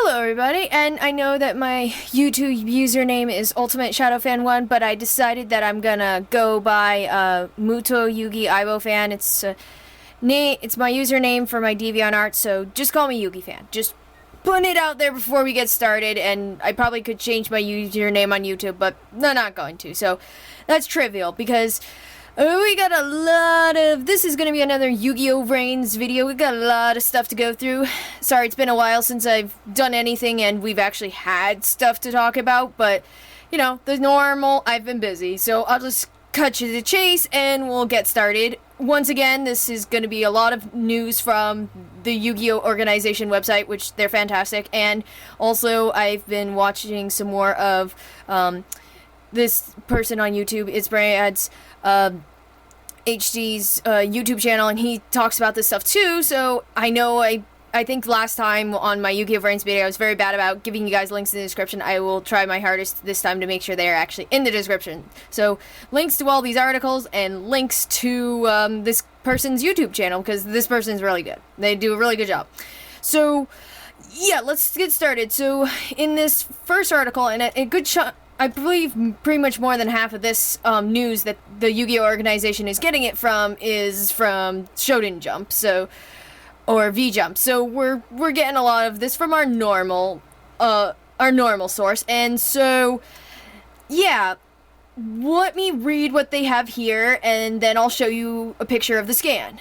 Hello everybody, and I know that my YouTube username is Ultimate Shadow Fan 1, but I decided that I'm gonna go by Muto Yugi Aibo Fan. It's my username for my DeviantArt, so just call me Yugi Fan. Just putting it out there before we get started, and I probably could change my username on YouTube, but I'm not going to, so that's trivial, because we got a lot of... This is going to be another Yu-Gi-Oh! Vrains video. We got a lot of stuff to go through. Sorry, it's been a while since I've done anything and we've actually had stuff to talk about, but, you know, the normal, I've been busy. So I'll just cut you to the chase and we'll get started. Once again, this is going to be a lot of news from the Yu-Gi-Oh! Organization website, which they're fantastic. And also, I've been watching some more of this person on YouTube. It's Brad's HD's YouTube channel, and he talks about this stuff too, so I know I think last time on my Yu-Gi-Oh! Vrains video I was very bad about giving you guys links in the description. I will try my hardest this time to make sure they are actually in the description. So links to all these articles and links to this person's YouTube channel, because this person's really good. They do a really good job. So yeah, let's get started. So in this first article, and a good chunk, I believe pretty much more than half of this news that the Yu-Gi-Oh! Organization is getting it from is from Shonen Jump, or V-Jump. So we're getting a lot of this from our normal source. And so, yeah, let me read what they have here, and then I'll show you a picture of the scan,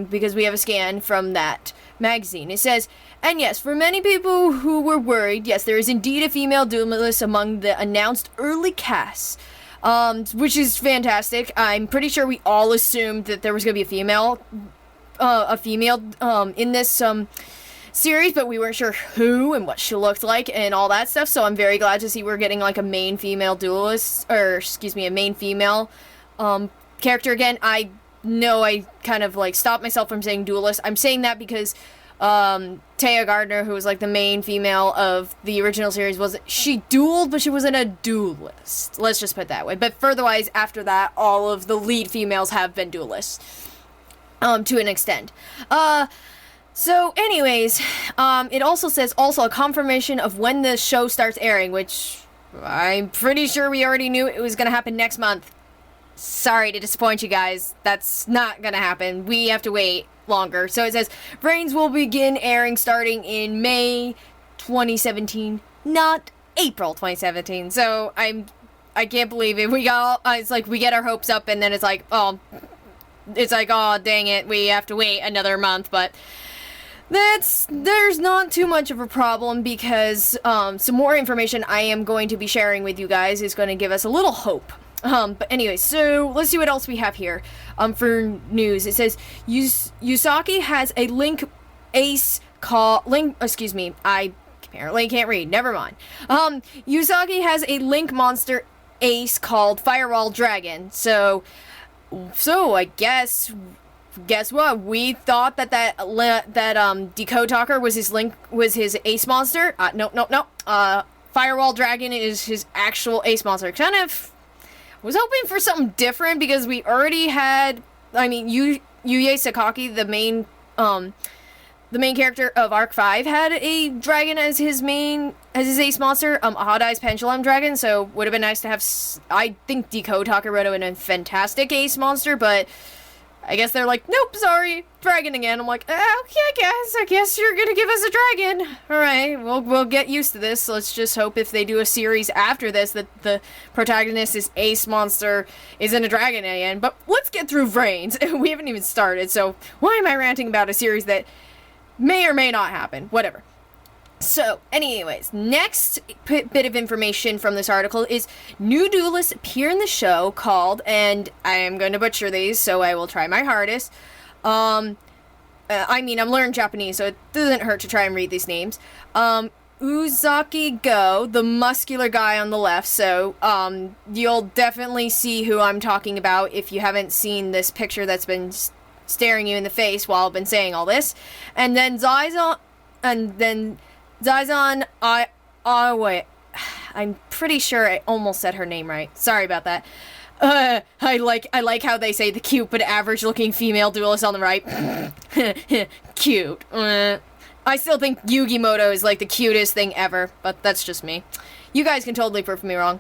because we have a scan from that magazine. It says, and yes, for many people who were worried, yes, there is indeed a female duelist among the announced early casts, which is fantastic. I'm pretty sure we all assumed that there was going to be a female in this series, but we weren't sure who and what she looked like and all that stuff, so I'm very glad to see we're getting like a main female duelist, or excuse me, a main female character again. I know I kind of like stopped myself from saying duelist. I'm saying that because Taya Gardner, who was like the main female of the original series, she dueled, but she wasn't a duelist. Let's just put it that way. But furtherwise, after that, all of the lead females have been duelists, to an extent. So anyways, it also says a confirmation of when the show starts airing, which I'm pretty sure we already knew it was going to happen next month. Sorry to disappoint you guys. That's not going to happen. We have to wait longer. So it says Vrains will begin airing starting in May 2017, not April 2017. So I can't believe it. It's like we get our hopes up and then it's like, oh dang it, we have to wait another month. But there's not too much of a problem, because some more information I am going to be sharing with you guys is going to give us a little hope. But anyway, so let's see what else we have here for news. It says Yusaki has a Link Ace excuse me, I apparently can't read, never mind. Yusaki has a Link monster ace called Firewall Dragon. So I guess what? We thought that Decode Talker was his ace monster. No. Firewall Dragon is his actual ace monster. Kind of was hoping for something different, because we already had, Yuya Sakaki, the main character of Arc 5, had a dragon as his ace monster, Ahadai's Pendulum Dragon, so would have been nice to have, I think Decode Talker would have been a fantastic ace monster, but I guess they're like, nope, sorry, dragon again. I'm like, okay, I guess you're gonna give us a dragon. Alright, we'll get used to this. Let's just hope if they do a series after this that the protagonist is ace monster isn't a dragon again. But let's get through Vrains. We haven't even started, so why am I ranting about a series that may or may not happen? Whatever. So, anyways, next bit of information from this article is new duelists appear in the show called, and I am going to butcher these, so I will try my hardest. I'm learning Japanese, so it doesn't hurt to try and read these names. Uzaki Go, the muscular guy on the left, so you'll definitely see who I'm talking about if you haven't seen this picture that's been staring you in the face while I've been saying all this. And then Zaizan, wait, I'm pretty sure I almost said her name right. Sorry about that. I like how they say the cute but average looking female duelist on the right. Cute. I still think Yu-Gi-Moto is like the cutest thing ever, but that's just me. You guys can totally prove me wrong.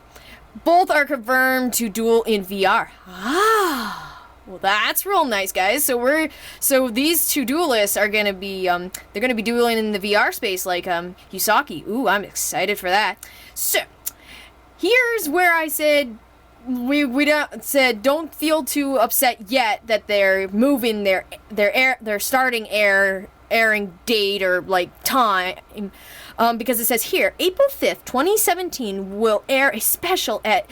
Both are confirmed to duel in VR. Ah, well that's real nice, guys. So these two duelists are gonna be they're gonna be dueling in the VR space like Yusaki. Ooh, I'm excited for that. So here's where I said don't feel too upset yet that they're moving their starting airing date or like time, because it says here April 5th 2017 will air a special at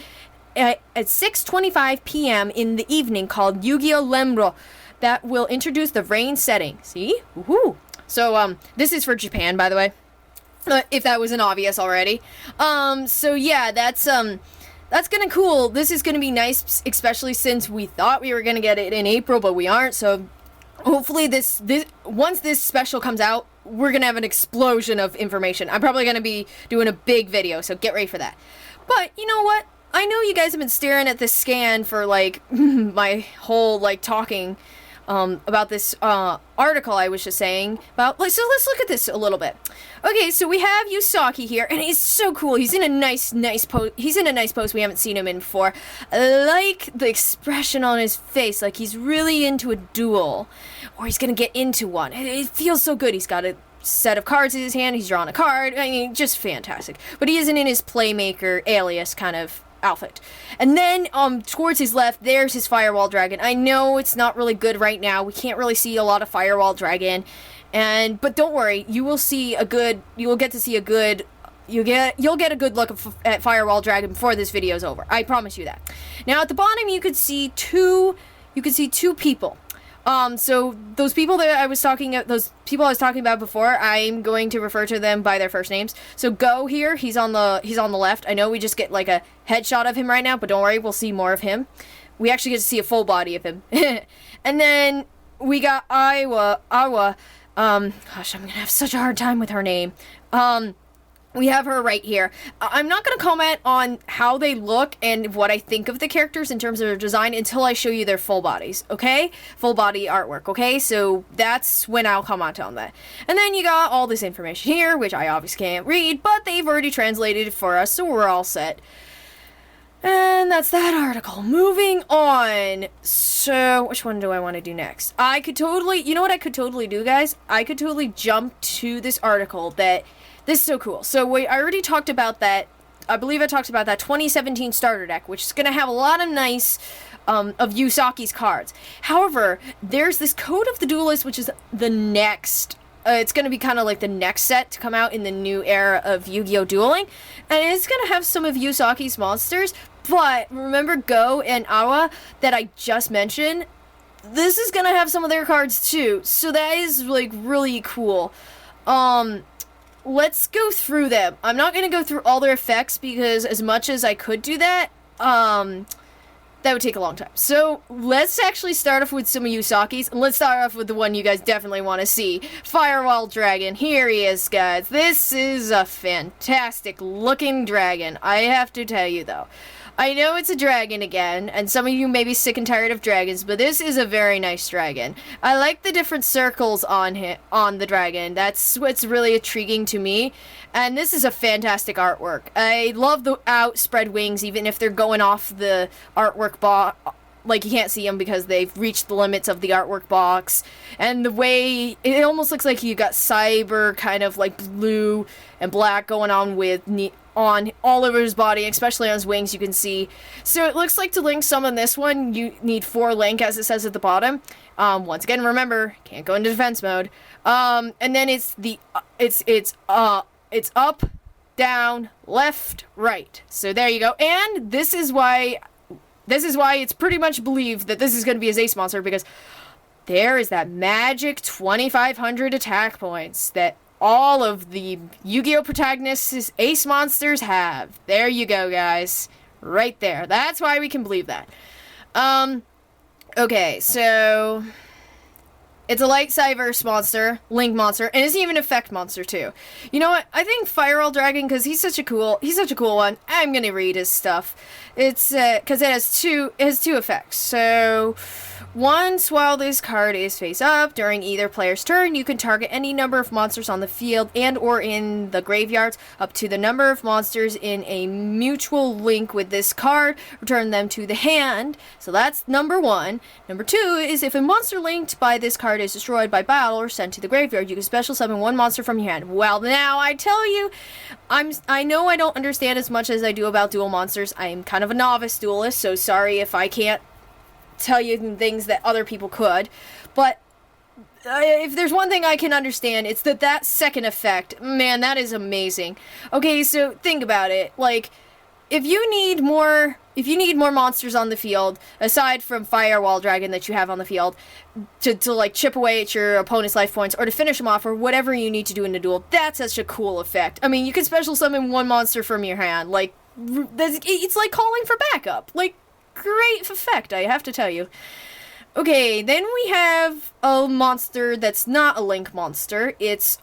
6:25 p.m. in the evening called Yu-Gi-Oh! Lemro that will introduce the Vrains setting. See? Woohoo! So this is for Japan, by the way, if that wasn't obvious already. So yeah, that's gonna cool. This is gonna be nice, especially since we thought we were gonna get it in April, but we aren't. So hopefully this once this special comes out, we're gonna have an explosion of information. I'm probably gonna be doing a big video, so get ready for that. But you know what? I know you guys have been staring at this scan for like my whole like talking about this article I was just saying about. So let's look at this a little bit. Okay, so we have Yusaki here, and he's so cool. He's in a nice pose. He's in a nice pose we haven't seen him in before. I like the expression on his face, like he's really into a duel, or he's gonna get into one. It feels so good. He's got a set of cards in his hand. He's drawn a card. I mean, just fantastic. But he isn't in his Playmaker alias kind of outfit. And then towards his left, there's his Firewall Dragon. I know it's not really good right now. We can't really see a lot of Firewall Dragon. But don't worry, you will get to see a good look at Firewall Dragon before this video is over. I promise you that. Now at the bottom you could see two people. So those people I was talking about before, I'm going to refer to them by their first names. So Go here, he's on the left. I know we just get like a headshot of him right now, but don't worry, we'll see more of him. We actually get to see a full body of him. And then we got Awa. Gosh, I'm gonna have such a hard time with her name. We have her right here. I'm not going to comment on how they look and what I think of the characters in terms of their design until I show you their full bodies, okay? Full body artwork, okay? So that's when I'll comment on that. And then you got all this information here, which I obviously can't read, but they've already translated it for us, so we're all set. And that's that article. Moving on. So, which one do I want to do next? You know what I could totally do, guys? I could totally jump to this article that... This is so cool. So I already talked about that. I believe I talked about that 2017 starter deck, which is going to have a lot of nice of Yusaki's cards. However, there's this Code of the Duelist, which is the next. It's going to be kind of like the next set to come out in the new era of Yu-Gi-Oh! Dueling. And it's going to have some of Yusaki's monsters. But remember Go and Awa that I just mentioned? This is going to have some of their cards too. So that is like really cool. Let's go through them. I'm not going to go through all their effects because as much as I could do that, that would take a long time. So let's actually start off with some of Yusaki's. And let's start off with the one you guys definitely want to see. Firewall Dragon. Here he is, guys. This is a fantastic looking dragon. I have to tell you, though. I know it's a dragon again, and some of you may be sick and tired of dragons, but this is a very nice dragon. I like the different circles on the dragon. That's what's really intriguing to me. And this is a fantastic artwork. I love the outspread wings, even if they're going off the artwork box. Like, you can't see them because they've reached the limits of the artwork box. And the way, it almost looks like you got cyber, kind of like blue and black going on with on all over his body, especially on his wings, you can see. So it looks like to link some on this one, you need 4 link, as it says at the bottom. Once again, remember, can't go into defense mode. And then it's up, down, left, right. So there you go. And this is why it's pretty much believed that this is going to be his ace monster, because there is that magic 2,500 attack points that all of the Yu-Gi-Oh! Protagonists' ace monsters have. There you go, guys. Right there. That's why we can believe that. Okay, so... It's a light Cyverse monster, Link monster, and it's even effect monster too. You know what? I think Firewall Dragon, because he's such a cool one. I'm gonna read his stuff. It's because it has two effects. So Once while this card is face up, during either player's turn, you can target any number of monsters on the field and or in the graveyards up to the number of monsters in a mutual link with this card. Return them to the hand. So that's number 1. Number 2 is if a monster linked by this card is destroyed by battle or sent to the graveyard, you can special summon one monster from your hand. Well, now I tell you, I know I don't understand as much as I do about duel monsters. I am kind of a novice duelist, so sorry if I can't tell you things that other people could, but if there's one thing I can understand, it's that second effect, man, that is amazing. Okay, so think about it. Like, if you need more monsters on the field aside from Firewall Dragon that you have on the field to like chip away at your opponent's life points or to finish them off or whatever you need to do in the duel, that's such a cool effect. I mean, you can special summon one monster from your hand. Like, it's like calling for backup. Like, great effect, I have to tell you. Okay, then we have a monster that's not a link monster. It's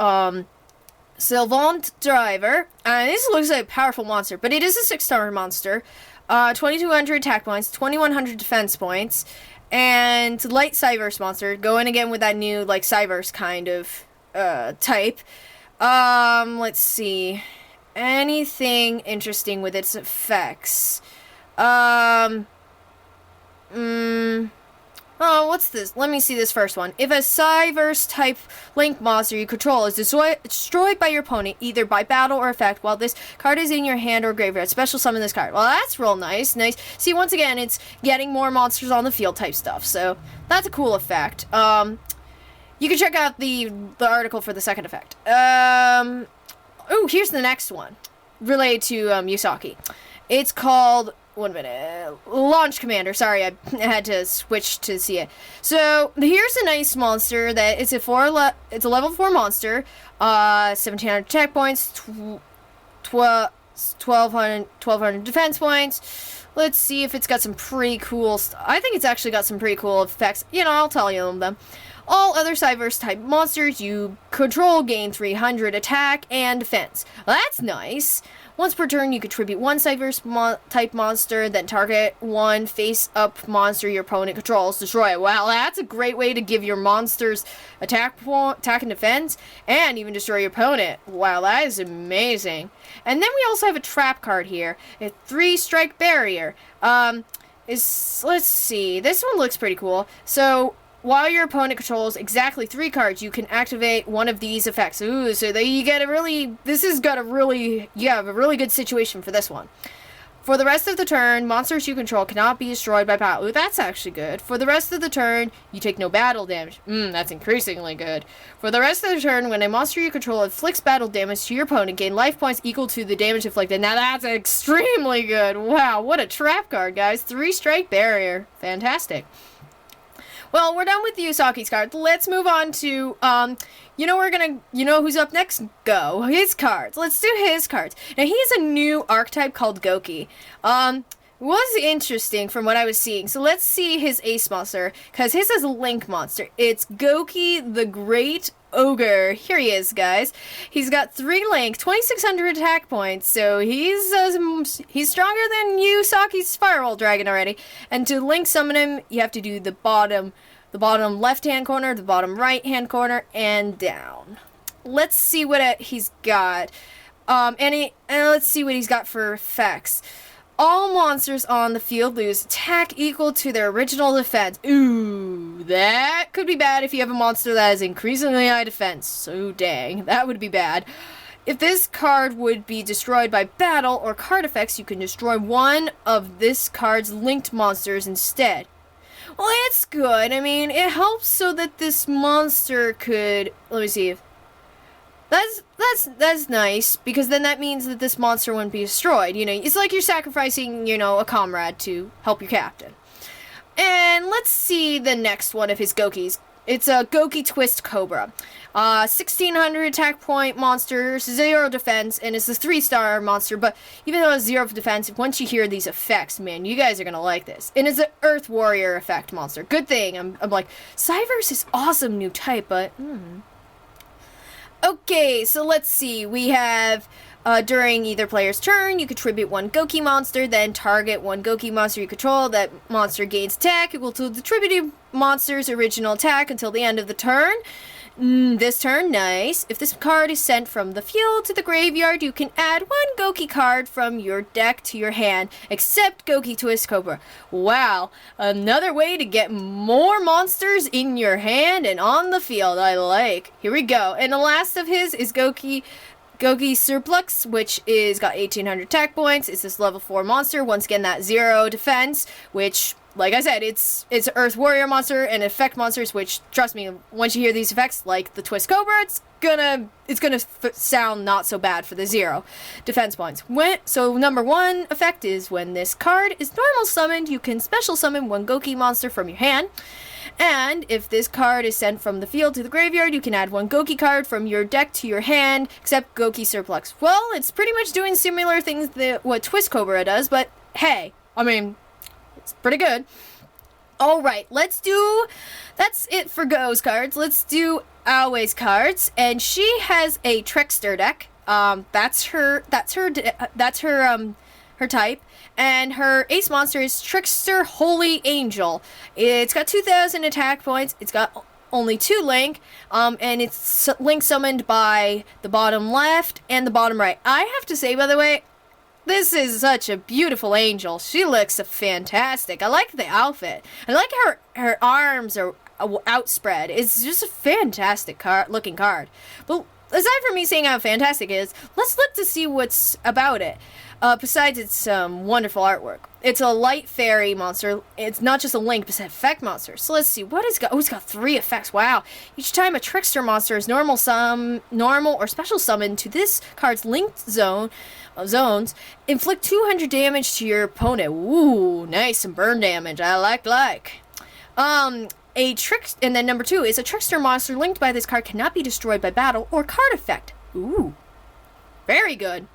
Sylvant Driver. This looks like a powerful monster, but it is a 6-star monster. 2200 attack points, 2100 defense points, and light Cyverse monster. Going again with that new like Cyverse kind of type. Let's see. Anything interesting with its effects? Oh, what's this? Let me see this first one. If a Cyverse type link monster you control is destroyed by your opponent, either by battle or effect, while this card is in your hand or graveyard, special summon this card. Well, that's real nice. See, once again, it's getting more monsters on the field type stuff, so that's a cool effect. You can check out the article for the second effect. Oh, here's the next one, related to Yusaki. It's called... 1 minute. Launch Commander. Sorry, I had to switch to see it. So here's a nice monster that it's a level 4 monster. 1700 attack points, 1200 defense points. Let's see if it's got some pretty cool I think it's actually got some pretty cool effects. You know, I'll tell you them. All other Cyverse type monsters you control gain 300 attack and defense. Well, that's nice. Once per turn, you contribute one Cyverse type monster, then target one face-up monster your opponent controls, destroy it. Wow, that's a great way to give your monsters attack and defense, and even destroy your opponent. Wow, that is amazing. And then we also have a trap card here, a 3-strike barrier. Let's see, this one looks pretty cool. So, while your opponent controls exactly 3 cards, you can activate one of these effects. Ooh, so you have a really good situation for this one. For the rest of the turn, monsters you control cannot be destroyed by battle. Ooh, that's actually good. For the rest of the turn, you take no battle damage. That's increasingly good. For the rest of the turn, when a monster you control inflicts battle damage to your opponent, gain life points equal to the damage inflicted. Now that's extremely good. Wow, what a trap card, guys. 3-strike barrier. Fantastic. Well, we're done with the Usaki's cards. Let's move on to, who's up next? Go. His cards. Let's do his cards. Now, he has a new archetype called Goki. Was interesting from what I was seeing. So let's see his ace monster, because his is a link monster. It's Goki the Great Ogre. Here he is, guys. He's got 3 link, 2600 attack points, so he's stronger than Usaki's Firewall Dragon already. And to link summon him, you have to do the bottom left-hand corner, the bottom right-hand corner, and down. Let's see what he's got. Let's see what he's got for effects. All monsters on the field lose attack equal to their original defense. Ooh, that could be bad if you have a monster that has increasingly high defense. So dang, that would be bad. If this card would be destroyed by battle or card effects, you can destroy one of this card's linked monsters instead. Well, it's good. I mean, it helps so that this monster could... Let me see. That's nice, because then that means that this monster wouldn't be destroyed. You know, it's like you're sacrificing, a comrade to help your captain. And let's see the next one of his Gokis. It's a Goki Twist Cobra. 1600 attack point monster, 0 defense, and it's a 3-star monster, but even though it's 0 defense, once you hear these effects, man, you guys are gonna like this. And it's an Earth Warrior effect monster. Good thing. I'm like, Cyverse is awesome new type, but... Okay, so let's see. We have, during either player's turn, you contribute 1 Goki monster, then target 1 Goki monster you control. That monster gains attack equal to the monster's original attack until the end of the turn. This turn, nice. If this card is sent from the field to the graveyard, you can add one Goki card from your deck to your hand, except Goki Twist Cobra. Wow, another way to get more monsters in your hand and on the field, I like. Here we go. And the last of his is Goki Surplus, which is got 1800 attack points. It's this level 4 monster. Once again, that 0 defense, which, like I said, it's an Earth Warrior monster and effect monsters, which, trust me, once you hear these effects, like the Twist Cobra, it's gonna sound not so bad for the 0 defense points. So number 1 effect is when this card is normal summoned, you can special summon one Goki monster from your hand. And if this card is sent from the field to the graveyard, you can add one Goki card from your deck to your hand, except Goki Surplus. Well, it's pretty much doing similar things that what Twist Cobra does, but hey, I mean, it's pretty good. Alright, that's it for Go's cards. Let's do Aoi's cards, and she has a Trickster deck. That's her type. And her ace monster is Trickster Holy Angel. It's got 2000 attack points. It's got only 2 link. And it's link summoned by the bottom left and the bottom right. I have to say, by the way, this is such a beautiful angel. She looks fantastic. I like the outfit. I like her arms are outspread. It's just a fantastic looking card. But aside from me saying how fantastic it is, let's look to see what's about it. Besides its wonderful artwork. It's a light fairy monster. It's not just a link, but it's an effect monster. So let's see, what it's got. Oh, it's got 3 effects. Wow. Each time a trickster monster is normal or special summoned to this card's linked zones, inflict 200 damage to your opponent. Ooh, nice, some burn damage. I like. And then number 2 is a trickster monster linked by this card cannot be destroyed by battle or card effect. Ooh, very good.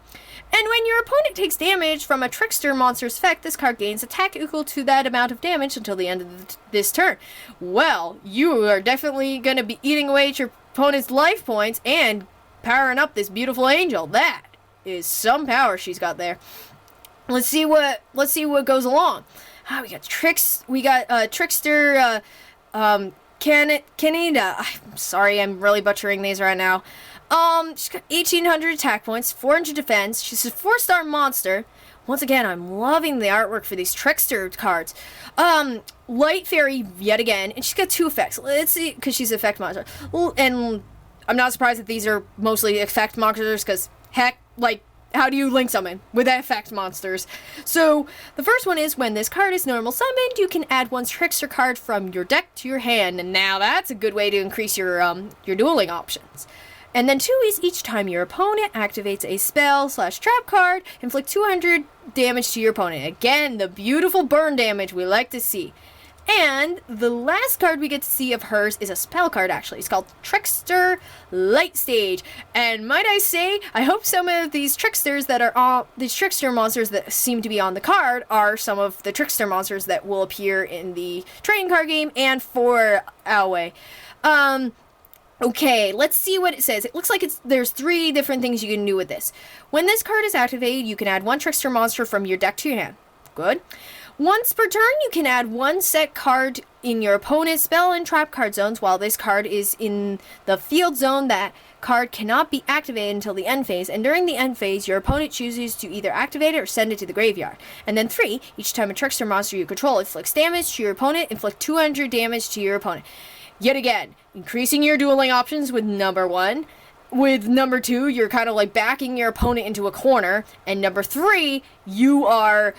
And when your opponent takes damage from a trickster monster's effect, this card gains attack equal to that amount of damage until the end of this turn. Well, you are definitely going to be eating away at your opponent's life points and powering up this beautiful angel. That is some power she's got there. Let's see what goes along. We got Trickster Canada. I'm sorry, I'm really butchering these right now. She's got 1800 attack points, 400 defense. She's a 4-star monster. Once again, I'm loving the artwork for these Trickster cards. Light Fairy, yet again, and she's got 2 effects. Let's see, because she's an effect monster. And I'm not surprised that these are mostly effect monsters, because, heck, like, how do you link summon with effect monsters? So, the first one is when this card is normal summoned, you can add one Trickster card from your deck to your hand. And now that's a good way to increase your dueling options. And then 2 is each time your opponent activates a spell/trap card, inflict 200 damage to your opponent. Again, the beautiful burn damage we like to see. And the last card we get to see of hers is a spell card, actually. It's called Trickster Light Stage. And might I say, I hope some of these tricksters that are these trickster monsters that seem to be on the card are some of the trickster monsters that will appear in the trading card game and for Aoi. Okay, let's see what it says. It looks like there's 3 different things you can do with this. When this card is activated, you can add one trickster monster from your deck to your hand. Good. Once per turn, you can add one set card in your opponent's spell and trap card zones. While this card is in the field zone, that card cannot be activated until the end phase. And during the end phase, your opponent chooses to either activate it or send it to the graveyard. And then 3, each time a trickster monster you control inflicts damage to your opponent, inflict 200 damage to your opponent. Yet again, increasing your dueling options with number 1. With number 2, you're kind of like backing your opponent into a corner. And number 3, you are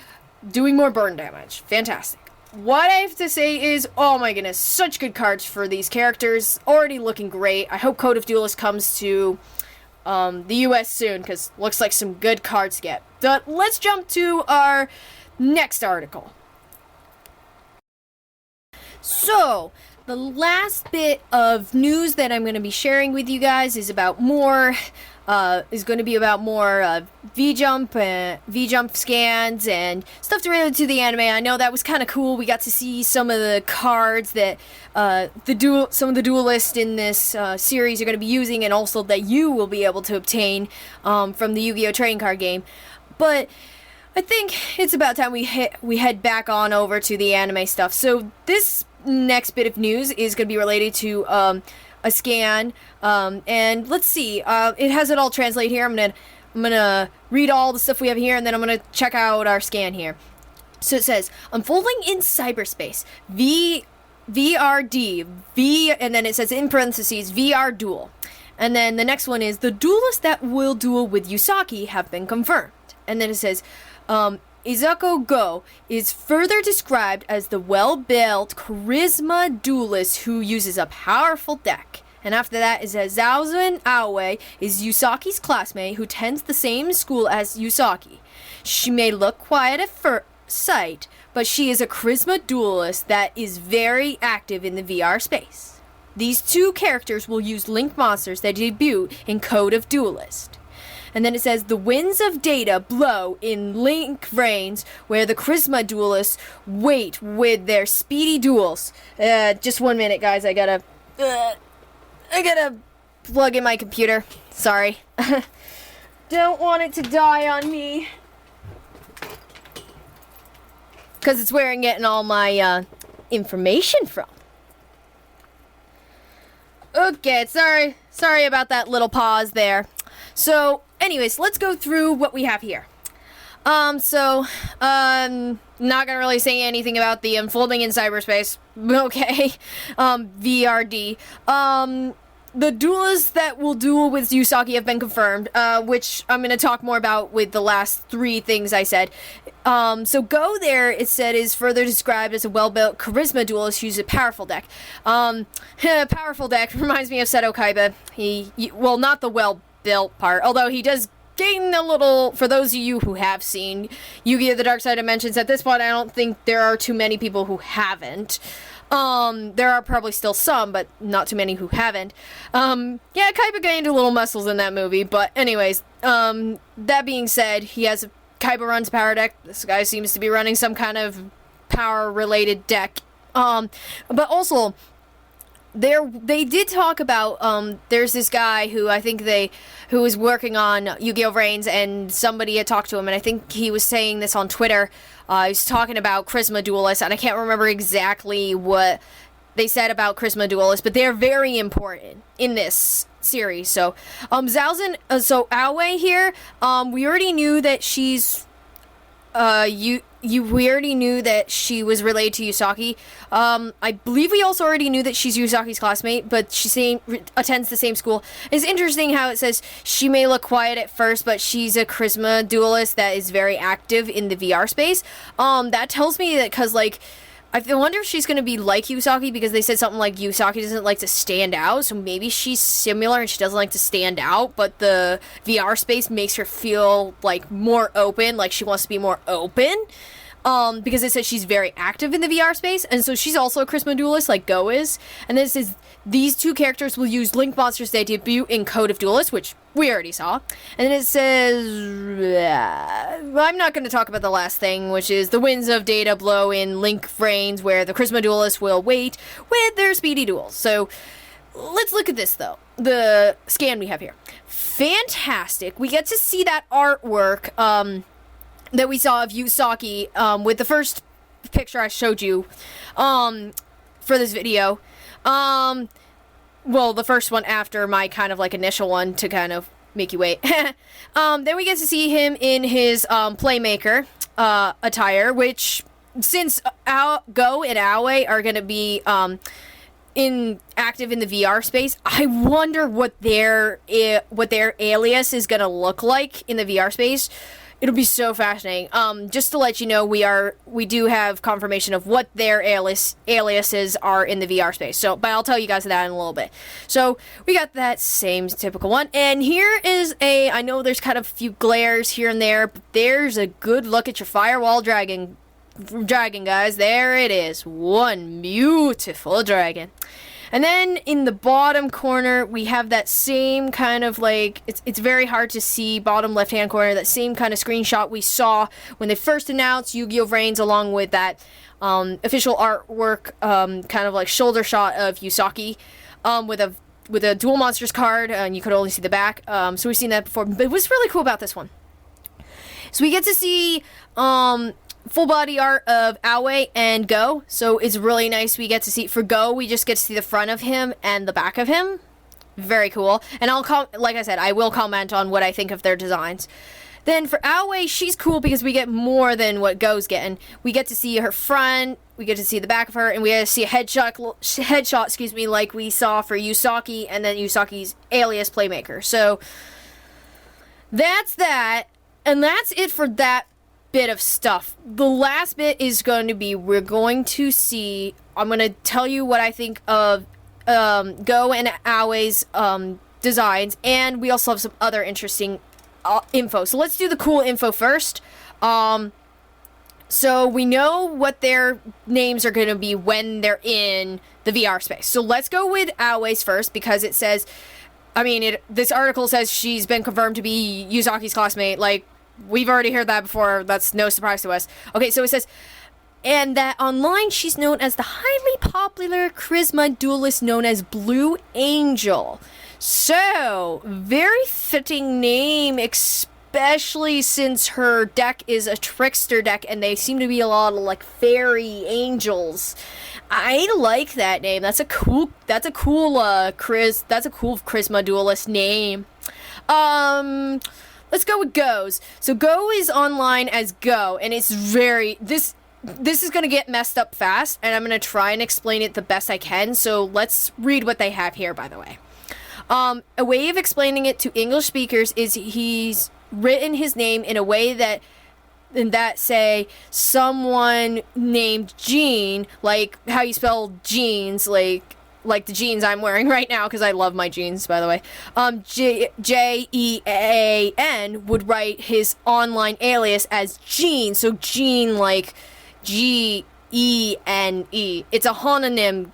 doing more burn damage. Fantastic. What I have to say is, oh my goodness, such good cards for these characters. Already looking great. I hope Code of Duelists comes to the US soon, because looks like some good cards to get. But let's jump to our next article. So, the last bit of news that I'm going to be sharing with you guys is about more V-Jump scans and stuff related to the anime. I know that was kind of cool. We got to see some of the cards that some of the duelists in this series are going to be using, and also that you will be able to obtain from the Yu-Gi-Oh! Trading card game. But I think it's about time we head back on over to the anime stuff. So this next bit of news is going to be related to a scan, and let's see. It has it all translated here. I'm gonna read all the stuff we have here, and then I'm gonna check out our scan here. So it says, unfolding in cyberspace, VRD, and then it says in parentheses, VR duel. And then the next one is, the duelists that will duel with Yusaki have been confirmed. And then it says, Izuku Go is further described as the well-built charisma duelist who uses a powerful deck. And after that, it says Zaozen Aoi is Yusaki's classmate who attends the same school as Yusaki. She may look quiet at first sight, but she is a charisma duelist that is very active in the VR space. These two characters will use Link monsters that debut in Code of Duelist. And then it says, the winds of data blow in Link Vrains, where the charisma duelists wait with their speedy duels. Just 1 minute, guys. I gotta plug in my computer. Sorry. Don't want it to die on me. Because it's where I'm getting all my information from. Okay, sorry about that little pause there. So, anyways, let's go through what we have here. Not gonna really say anything about the unfolding in cyberspace. Okay. VRD. The duelists that will duel with Yusaki have been confirmed, which I'm going to talk more about with the last 3 things I said. So Go there, it said, is further described as a well-built charisma duelist who uses a powerful deck. Powerful deck reminds me of Seto Kaiba. Well, not the well-built part, although he does gain a little, for those of you who have seen Yu-Gi-Oh! The Dark Side Dimensions, at this point I don't think there are too many people who haven't. There are probably still some, but not too many who haven't. Yeah, Kaiba gained a little muscles in that movie, but anyways, that being said, Kaiba runs power deck. This guy seems to be running some kind of power-related deck. But also, they did talk about, there's this guy who I think who was working on Yu-Gi-Oh! Vrains, and somebody had talked to him, and I think he was saying this on Twitter. He was talking about Charisma Duelists, and I can't remember exactly what they said about Charisma Duelists, but they're very important in this series. So, Aoi here, we already knew that she's, we already knew that she was related to Yusaki. I believe we also already knew that she's Yusaki's classmate, but she attends the same school. It's interesting how it says she may look quiet at first, but she's a charisma duelist that is very active in the VR space. That tells me that, because, like, I wonder if she's going to be like Yusaki, because they said something like Yusaki doesn't like to stand out, so maybe she's similar and she doesn't like to stand out, but the VR space makes her feel, like, more open, like she wants to be more open, because it says she's very active in the VR space, and so she's also a charisma duelist, like Go is, and then it says these two characters will use Link monsters that debut in Code of Duelist, which we already saw, and then it says, I'm not going to talk about the last thing, which is the winds of data blow in Link Vrains, where the charisma duelists will wait with their speedy duels. So, let's look at this, though. The scan we have here. Fantastic. We get to see that artwork, that we saw of Yusaki, with the first picture I showed you, for this video. Well, the first one after my kind of like initial one to kind of make you wait. Then we get to see him in his, Playmaker, attire, which, since Go and Aoi are gonna be, active in the VR space, I wonder what their alias is gonna look like in the VR space. It'll be so fascinating. Just to let you know, we do have confirmation of what their aliases are in the VR space. So, but I'll tell you guys that in a little bit. So, we got that same typical one. And here is I know there's kind of a few glares here and there, but there's a good look at your Firewall Dragon, guys. There it is. One beautiful dragon. And then in the bottom corner, we have that same kind of like, it's very hard to see, bottom left-hand corner, that same kind of screenshot we saw when they first announced Yu-Gi-Oh! Vrains, along with that official artwork, kind of like shoulder shot of Yusaki, with a Duel Monsters card, and you could only see the back. So we've seen that before, but what's really cool about this one? So we get to see, full body art of Aoi and Go, so it's really nice. We get to see, for Go, we just get to see the front of him and the back of him. Very cool. And like I said, I will comment on what I think of their designs. Then for Aoi, she's cool because we get more than what Go's getting. We get to see her front, we get to see the back of her, and we get to see a headshot, like we saw for Yusaki and then Yusaki's alias Playmaker. So that's that, and that's it for that bit of stuff. The last bit is going to be, I'm going to tell you what I think of Go and Aoi's designs, and we also have some other interesting info. So let's do the cool info first. So we know what their names are going to be when they're in the VR space. So let's go with Aoi's first, because it says, this article says she's been confirmed to be Yusaki's classmate. Like, we've already heard that before. That's no surprise to us. Okay, so it says, and that online she's known as the highly popular charisma duelist known as Blue Angel. So, very fitting name, especially since her deck is a trickster deck and they seem to be a lot of like fairy angels. I like that name. That's a cool charisma duelist name. Let's go with Go's. So Go is online as Go, and it's this is going to get messed up fast, and I'm going to try and explain it the best I can. So let's read what they have here, by the way. A way of explaining it to English speakers is he's written his name in a way that say someone named Jean, like how you spell jeans, like the jeans I'm wearing right now, because I love my jeans, by the way. Jean would write his online alias as Jean, so Jean like Gene. It's a homonym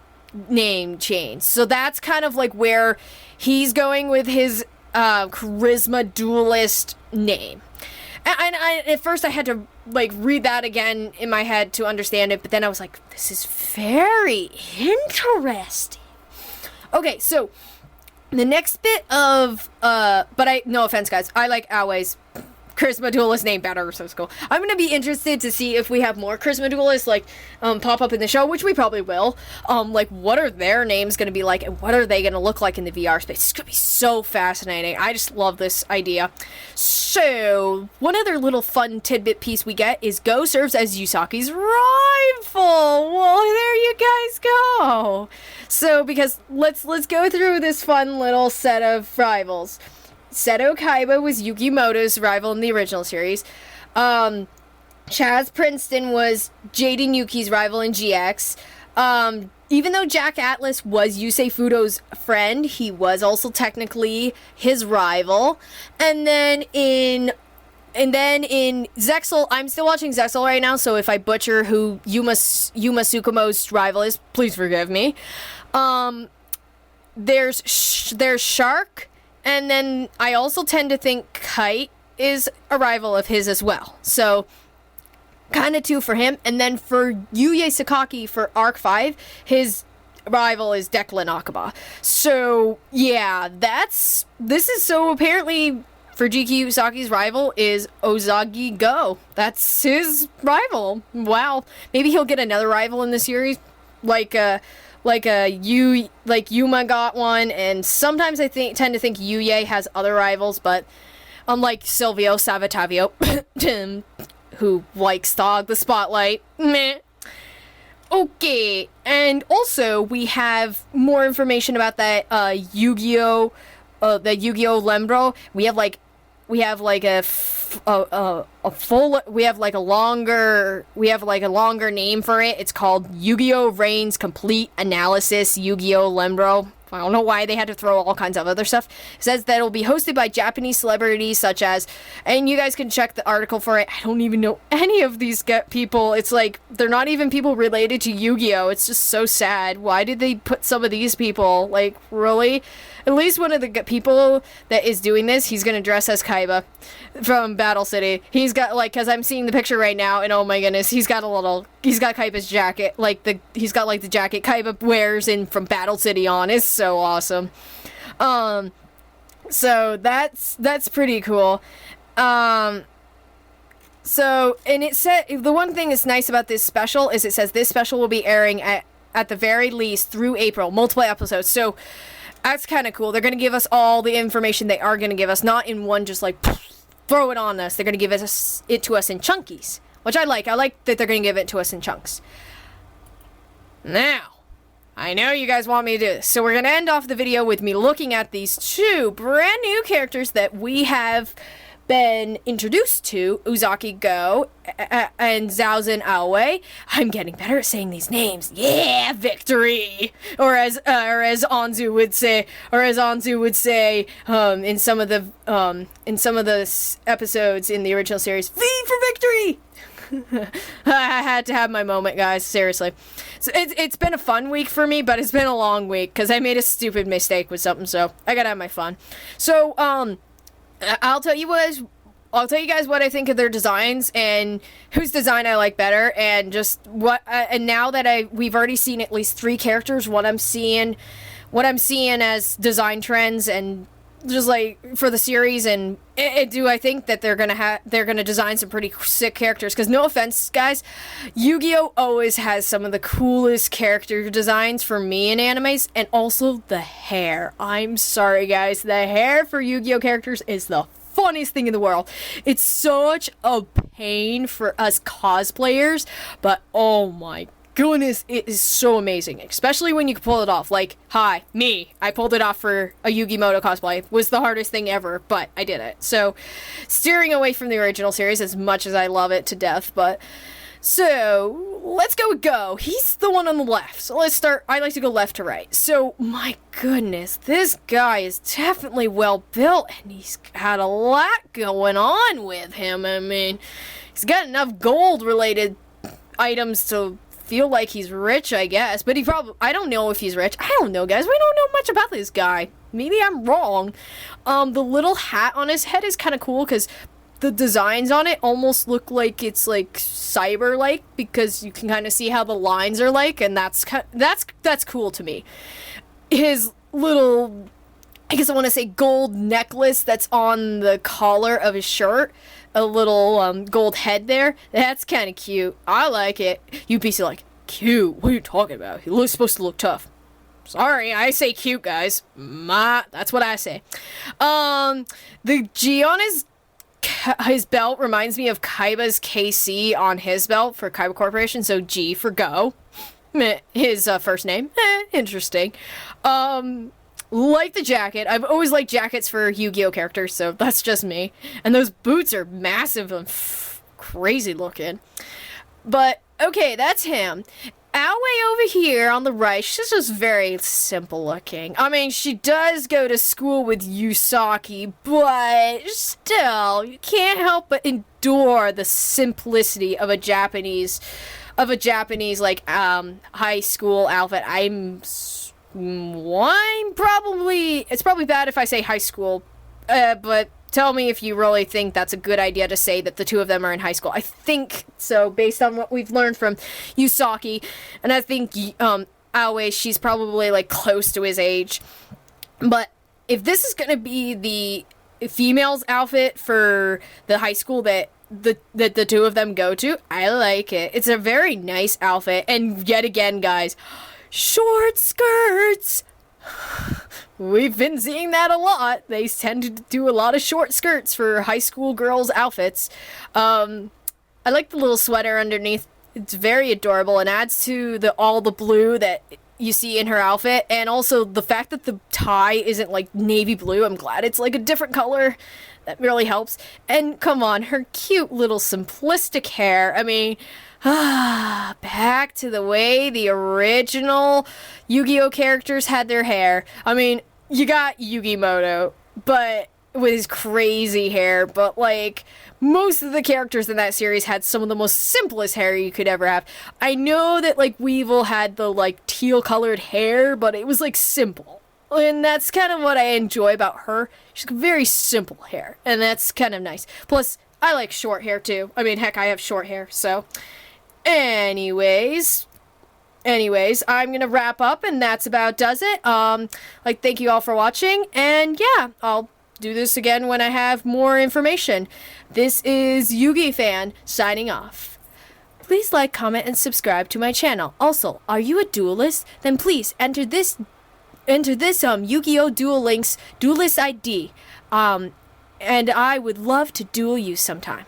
name change. So that's kind of like where he's going with his charisma duelist name. And at first I had to like read that again in my head to understand it, but then I was like, this is very interesting. Okay, so the next bit of no offense guys, I like Aoi's charisma duelist name better, so it's cool. I'm gonna be interested to see if we have more charisma duelists like pop up in the show, which we probably will. Like what are their names gonna be like, and what are they gonna look like in the VR space? It's gonna be so fascinating. I just love this idea. So one other little fun tidbit piece we get is Go serves as Yusaki's rival. Well, there you guys go. So because let's go through this fun little set of rivals. Seto Kaiba was Yukimoto's rival in the original series. Chaz Princeton was Jaden Yuki's rival in GX. Even though Jack Atlas was Yusei Fudo's friend, he was also technically his rival. And then in Zexal, I'm still watching Zexal right now, so if I butcher who Yuma Tsukumo's rival is, please forgive me. There's Shark. And then I also tend to think Kite is a rival of his as well. So, kind of two for him. And then for Yuya Sakaki for Arc 5, his rival is Declan Akaba. So, yeah, this is so apparently for GQ Usaki's rival is Ozagi Go. That's his rival. Wow. Maybe he'll get another rival in the series. Yuma got one, and sometimes I tend to think Yuya has other rivals, but unlike Silvio Savatavio, who likes to hog the spotlight, meh. Okay, and also we have more information about that Yu-Gi-Oh, Lembro. We have a longer name for it. It's called Yu-Gi-Oh! Vrains Complete Analysis Yu-Gi-Oh! Lembro. I don't know why they had to throw all kinds of other stuff. It says that it'll be hosted by Japanese celebrities such as, and you guys can check the article for it. I don't even know any of these people. It's like, they're not even people related to Yu-Gi-Oh! It's just so sad. Why did they put some of these people? Like, really? At least one of the people that is doing this, he's gonna dress as Kaiba from Battle City. He's got, like, because I'm seeing the picture right now, and oh my goodness, he's got Kaiba's jacket, he's got the jacket Kaiba wears from Battle City on. It's so awesome. So that's pretty cool. So, and it said, the one thing that's nice about this special is it says this special will be airing at the very least through April, multiple episodes. So, that's kind of cool. They're going to give us all the information they are going to give us, not in one just like throw it on us. They're going to give it to us in chunkies, which I like. I like that they're going to give it to us in chunks. Now, I know you guys want me to do this, so we're going to end off the video with me looking at these two brand new characters that we have been introduced to, Uzaki Go and Zaozen Aoi. I'm getting better at saying these names. Yeah, victory! Or as Anzu would say, in some of the episodes in the original series, V for victory! I had to have my moment, guys. Seriously. So it's been a fun week for me, but it's been a long week because I made a stupid mistake with something, so I gotta have my fun. So, I'll tell you guys what I think of their designs and whose design I like better, and just what. And now that we've already seen at least 3 characters, what I'm seeing as design trends, and just like for the series, and do I think that they're gonna design some pretty sick characters? Because no offense, guys, Yu-Gi-Oh always has some of the coolest character designs for me in animes, and also the hair. I'm sorry, guys, the hair for Yu-Gi-Oh characters is the funniest thing in the world. It's such a pain for us cosplayers, but oh my goodness, it is so amazing, especially when you can pull it off. Like, I pulled it off for a Yugi Moto cosplay. It was the hardest thing ever, but I did it. So, steering away from the original series as much as I love it to death, but so let's go with Go. He's the one on the left. So let's start. I like to go left to right. So my goodness, this guy is definitely well built, and he's got a lot going on with him. I mean, he's got enough gold related items to feel like he's rich, I guess. But I don't know if he's rich. I don't know, guys. We don't know much about this guy. Maybe I'm wrong. The little hat on his head is kind of cool because the designs on it almost look like it's like cyber-like, because you can kind of see how the lines are like, and that's cool to me. His little, I guess I want to say, gold necklace that's on the collar of his shirt, a little gold head there, that's kind of cute. I like it. You'd be so like, cute? What are you talking about? He looks supposed to look tough. Sorry, I say cute, guys. That's what I say. The G on his belt reminds me of Kaiba's KC on his belt for Kaiba Corporation, so G for Go. His first name. Interesting. Like the jacket. I've always liked jackets for Yu-Gi-Oh characters, so that's just me. And those boots are massive and crazy looking. But, okay, that's him. Aoi over here on the right, she's just very simple looking. I mean, she does go to school with Usaki, but still, you can't help but endure the simplicity of a Japanese like high school outfit. It's probably bad if I say high school, but tell me if you really think that's a good idea to say that the two of them are in high school. I think so, based on what we've learned from Usaki. And I think Aoi, she's probably like close to his age. But if this is going to be the female's outfit for the high school that the two of them go to, I like it. It's a very nice outfit. And yet again, guys, short skirts. We've been seeing that a lot. They tend to do a lot of short skirts for high school girls' outfits. I like the little sweater underneath. It's very adorable and adds to all the blue that you see in her outfit. And also the fact that the tie isn't like navy blue. I'm glad it's like a different color. That really helps. And come on, her cute little simplistic hair. I mean, back to the way the original Yu-Gi-Oh characters had their hair. I mean, you got Yugi Moto, but with his crazy hair, but like most of the characters in that series had some of the most simplest hair you could ever have. I know that like Weevil had the like teal colored hair, but it was like simple. And that's kind of what I enjoy about her. She's got very simple hair, and that's kind of nice. Plus, I like short hair too. I mean, heck, I have short hair, so Anyways, I'm gonna wrap up, and that's about does it. Thank you all for watching, and yeah, I'll do this again when I have more information. This is Yugi Fan signing off. Please like, comment, and subscribe to my channel. Also, are you a duelist? Then please enter this Yu-Gi-Oh! Duel Links Duelist ID. And I would love to duel you sometime.